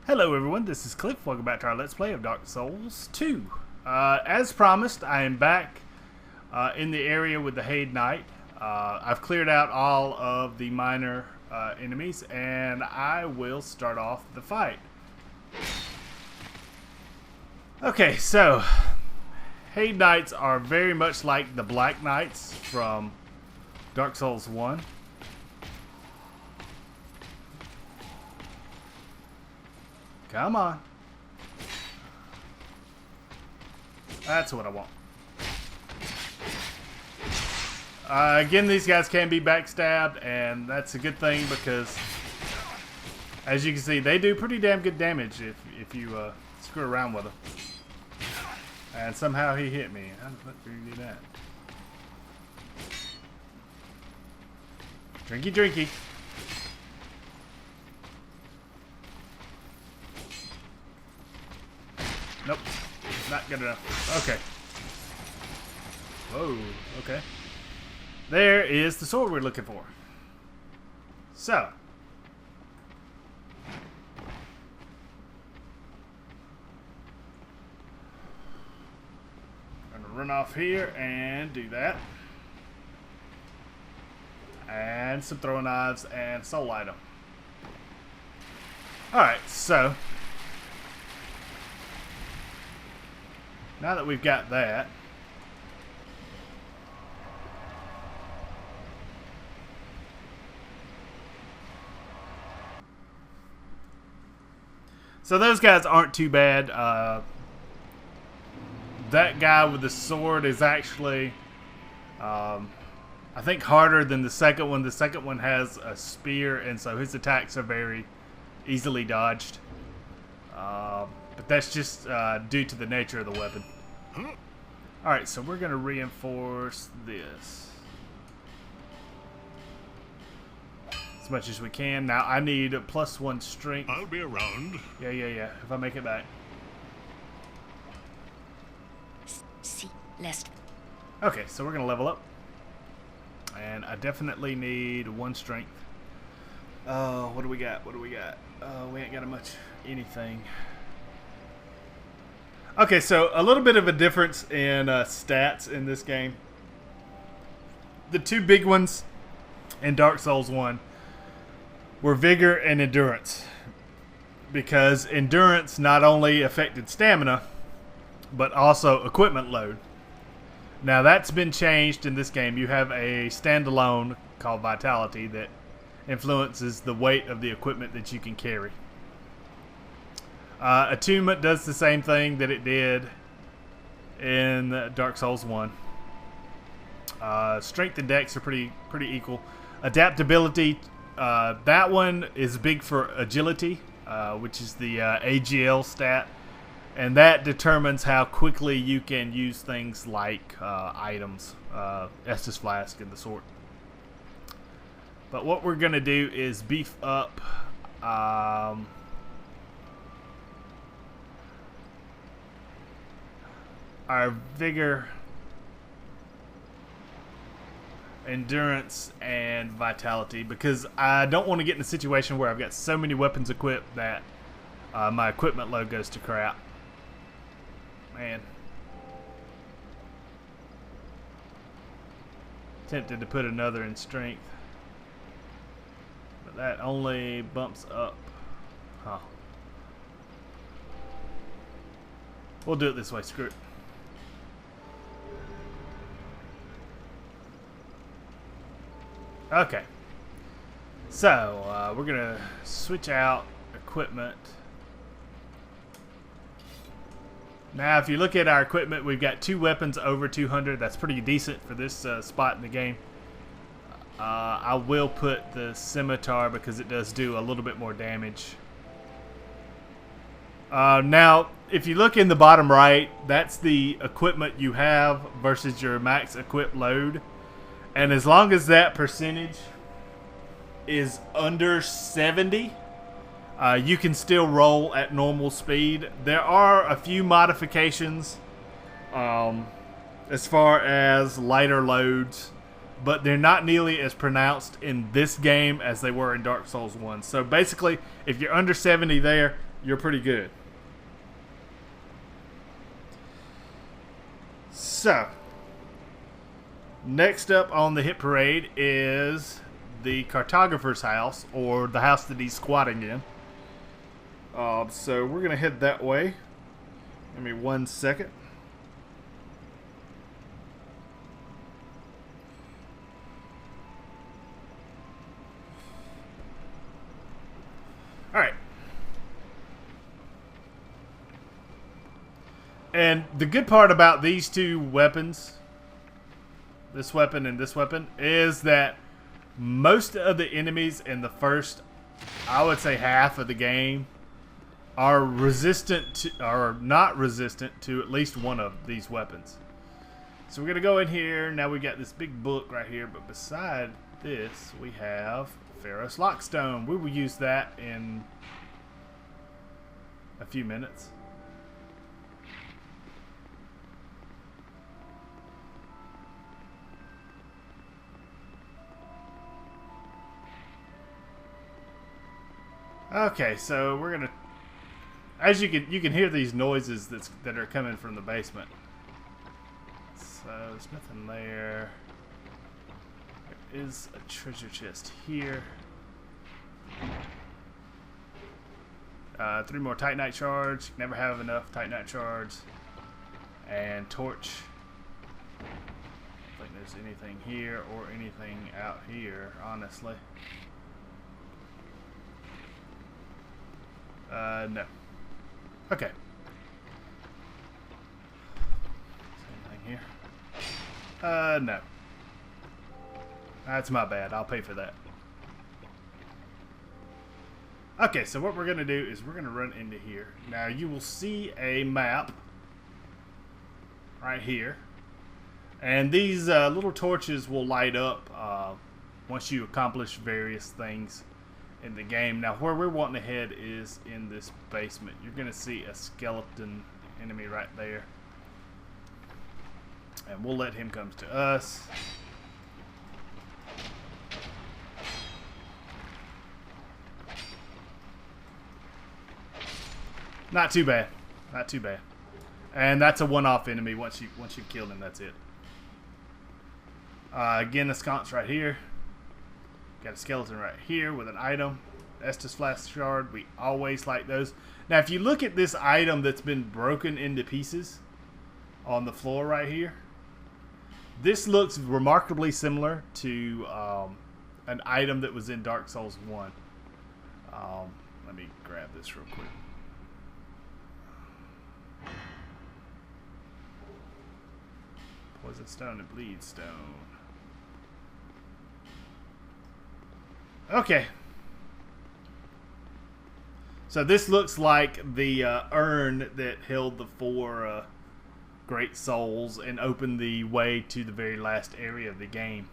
Hello everyone, this is Cliff. Welcome back to our Let's Play of Dark Souls 2. As promised, I am back in the area with the Heide Knight. I've cleared out all of the minor enemies, and I will start off the fight. Okay, so Heide Knights are very much like the Black Knights from Dark Souls 1. Come on. That's what I want. Again, these guys can be backstabbed, and that's a good thing because, as you can see, they do pretty damn good damage if you screw around with them. And somehow he hit me. How the fuck did he do that? Drinky, drinky. Nope, not good enough. Okay. Whoa, okay. There is the sword we're looking for. So. I'm gonna run off here and do that. And some throwing knives and soul item. Alright, so. Now that we've got that, so those guys aren't too bad. That guy with the sword is actually, I think, harder than the second one. The second one has a spear, and so his attacks are very easily dodged. But that's just due to the nature of the weapon. Alright, so we're going to reinforce this as much as we can. Now, I need a +1 strength. I'll be around. Yeah. If I make it back. Okay, so we're going to level up. And I definitely need 1 strength. What do we got? We ain't got much anything. Okay, so a little bit of a difference in stats in this game. The two big ones in Dark Souls 1 were Vigor and Endurance. Because Endurance not only affected stamina, but also equipment load. Now that's been changed in this game. You have a standalone called Vitality that influences the weight of the equipment that you can carry. Attunement does the same thing that it did in Dark Souls 1. Strength and Dex are pretty equal. Adaptability, that one is big for agility, which is the AGL stat, and that determines how quickly you can use things like items, Estus Flask and the sort. But what we're gonna do is beef up. Our Vigor, Endurance, and Vitality, because I don't want to get in a situation where I've got so many weapons equipped that my equipment load goes to crap. Man. Tempted to put another in strength, but that only bumps up. Huh. We'll do it this way, screw it. Okay, so we're gonna switch out equipment. Now, if you look at our equipment, we've got 2 weapons over 200. That's pretty decent for this spot in the game. I will put the scimitar because it does do a little bit more damage. Now, if you look in the bottom right, that's the equipment you have versus your max equip load. And as long as that percentage is under 70, you can still roll at normal speed. There are a few modifications as far as lighter loads, but they're not nearly as pronounced in this game as they were in Dark Souls 1. So basically, if you're under 70 there, you're pretty good. So, next up on the hit parade is the Cartographer's house, or the house that he's squatting in. So we're going to head that way. Give me 1 second. Alright. And the good part about these two weapons, this weapon and this weapon, is that most of the enemies in the first, I would say, half of the game are resistant to, or not resistant to at least one of these weapons. So we're going to go in here. Now we got this big book right here, but beside this we have Ferrous Lockstone. We will use that in a few minutes. Okay, so we're gonna, as you can hear these noises that are coming from the basement. So there's nothing there. There is a treasure chest here. 3 more Titanite shards. Never have enough Titanite shards. And torch. I don't think there's anything here or anything out here, honestly. No. Okay. Anything here? No. That's my bad. I'll pay for that. Okay, so what we're going to do is we're going to run into here. Now, you will see a map right here. And these little torches will light up once you accomplish various things in the game. Now, where we're wanting to head is in this basement. You're going to see a skeleton enemy right there. And we'll let him come to us. Not too bad. Not too bad. And that's a one-off enemy. Once you've killed him, that's it. Again, the sconce right here. Got a skeleton right here with an item. Estus Flask Shard. We always like those. Now, if you look at this item that's been broken into pieces on the floor right here, this looks remarkably similar to an item that was in Dark Souls 1. Let me grab this real quick. Poison Stone and Bleed Stone. Okay. So this looks like the urn that held the 4 great souls and opened the way to the very last area of the game.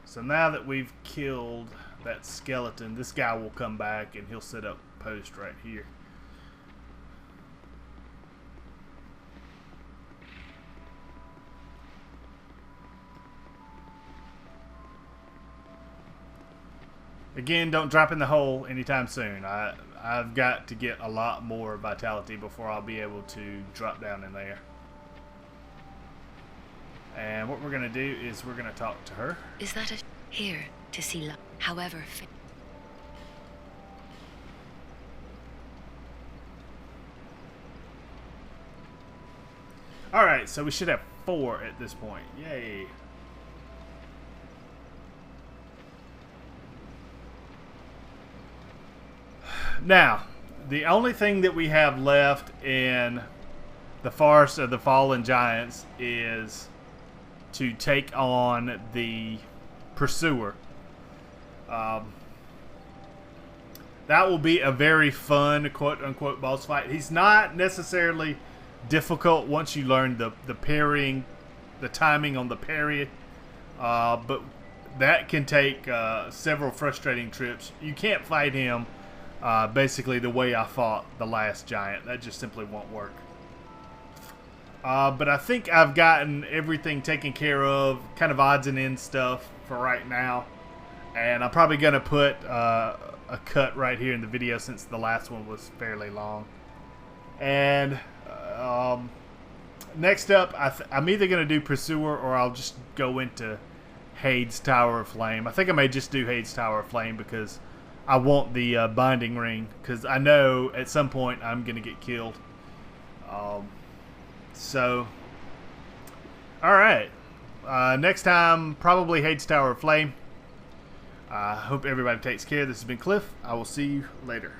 So now that we've killed that skeleton, this guy will come back and he'll set up a post right here. Again, don't drop in the hole anytime soon. I've got to get a lot more vitality before I'll be able to drop down in there. And what we're going to do is we're going to talk to her. Is that here to see however Alright, so we should have 4 at this point. Yay. Now, the only thing that we have left in the Forest of the Fallen Giants is to take on the Pursuer. That will be a very fun, quote-unquote, boss fight. He's not necessarily difficult once you learn the parrying, the timing on the parry, but that can take several frustrating trips. You can't fight him basically the way I fought the last giant. That just simply won't work. But I think I've gotten everything taken care of, kind of odds and ends stuff for right now. And I'm probably going to put a a cut right here in the video since the last one was fairly long. And next up, I'm either going to do Pursuer or I'll just go into Heide's Tower of Flame. I think I may just do Heide's Tower of Flame because I want the binding ring, because I know at some point I'm going to get killed. So, alright. Next time, probably Heide's Tower of Flame. I hope everybody takes care. This has been Cliff. I will see you later.